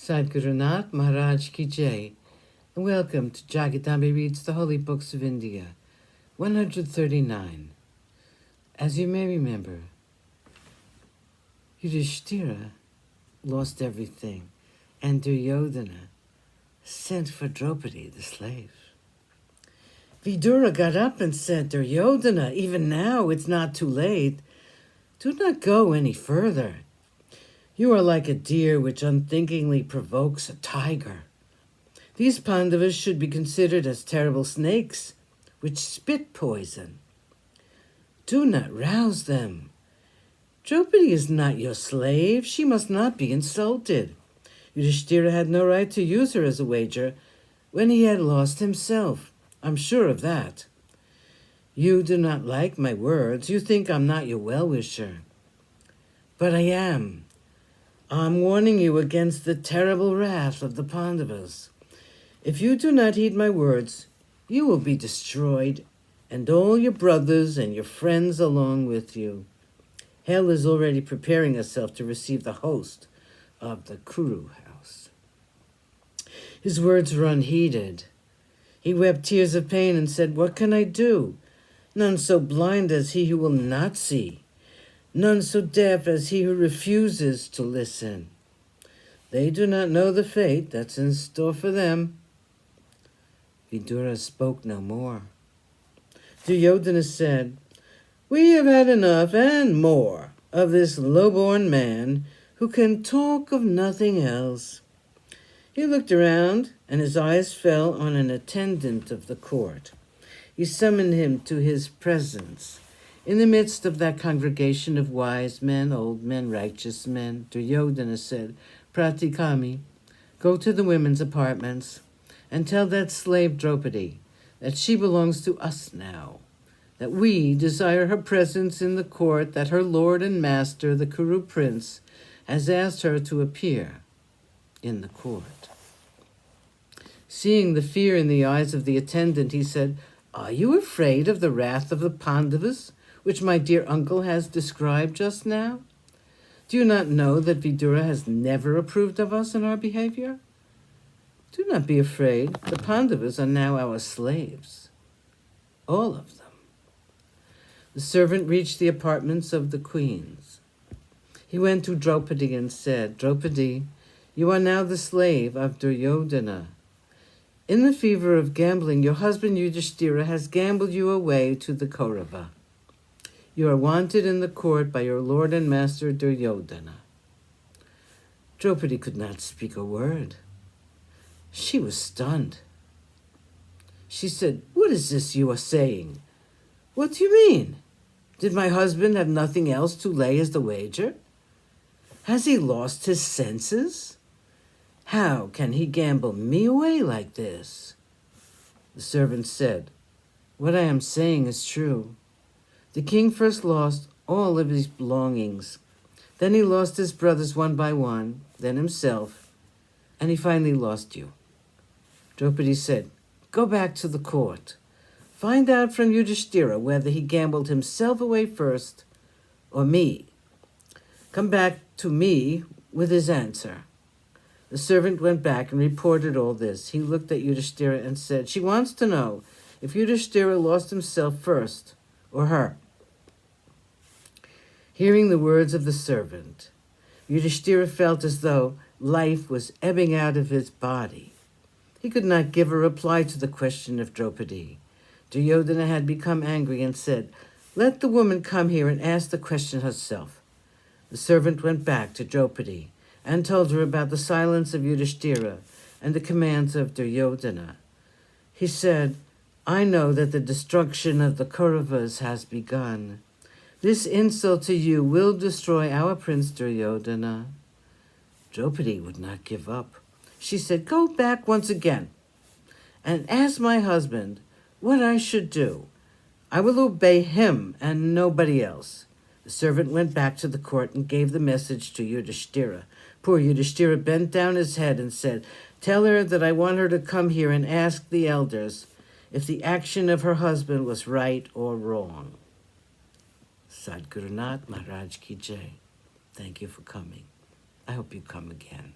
Sadhguru Nath Maharaj Ki Jai, and welcome to Jagadambi Reads the Holy Books of India, 139. As you may remember, Yudhishthira lost everything, and Duryodhana sent for Draupadi, the slave. Vidura got up and said, Duryodhana, even now it's not too late. Do not go any further. You are like a deer which unthinkingly provokes a tiger. These Pandavas should be considered as terrible snakes, which spit poison. Do not rouse them. Draupadi is not your slave. She must not be insulted. Yudhishthira had no right to use her as a wager when he had lost himself. I'm sure of that. You do not like my words. You think I'm not your well-wisher. But I am. I'm warning you against the terrible wrath of the Pandavas. If you do not heed my words, you will be destroyed, and all your brothers and your friends along with you. Hell is already preparing herself to receive the host of the Kuru house. His words were unheeded. He wept tears of pain and said, What can I do? None so blind as he who will not see. None so deaf as he who refuses to listen. They do not know the fate that's in store for them. Vidura spoke no more. Duryodhana said, We have had enough and more of this low-born man who can talk of nothing else. He looked around, and his eyes fell on an attendant of the court. He summoned him to his presence. In the midst of that congregation of wise men, old men, righteous men, Duryodhana said, Pratikami, go to the women's apartments and tell that slave Draupadi that she belongs to us now, that we desire her presence in the court, that her lord and master, the Kuru prince, has asked her to appear in the court. Seeing the fear in the eyes of the attendant, he said, Are you afraid of the wrath of the Pandavas, which my dear uncle has described just now? Do you not know that Vidura has never approved of us and our behavior? Do not be afraid. The Pandavas are now our slaves. All of them. The servant reached the apartments of the queens. He went to Draupadi and said, Draupadi, you are now the slave of Duryodhana. In the fever of gambling, your husband Yudhishthira has gambled you away to the Kaurava. You are wanted in the court by your lord and master Duryodhana. Draupadi could not speak a word. She was stunned. She said, What is this you are saying? What do you mean? Did my husband have nothing else to lay as the wager? Has he lost his senses? How can he gamble me away like this? The servant said, What I am saying is true. The king first lost all of his belongings. Then he lost his brothers one by one, then himself, and he finally lost you. Draupadi said, Go back to the court. Find out from Yudhishthira whether he gambled himself away first or me. Come back to me with his answer. The servant went back and reported all this. He looked at Yudhishthira and said, She wants to know if Yudhishthira lost himself first or her. Hearing the words of the servant, Yudhishthira felt as though life was ebbing out of his body. He could not give a reply to the question of Draupadi. Duryodhana had become angry and said, Let the woman come here and ask the question herself. The servant went back to Draupadi and told her about the silence of Yudhishthira and the commands of Duryodhana. He said, I know that the destruction of the Kauravas has begun. This insult to you will destroy our prince Duryodhana. Draupadi would not give up. She said, Go back once again and ask my husband what I should do. I will obey him and nobody else. The servant went back to the court and gave the message to Yudhishthira. Poor Yudhishthira bent down his head and said, Tell her that I want her to come here and ask the elders if the action of her husband was right or wrong. Sadhguru Nath Maharaj Ki Jai. Thank you for coming. I hope you come again.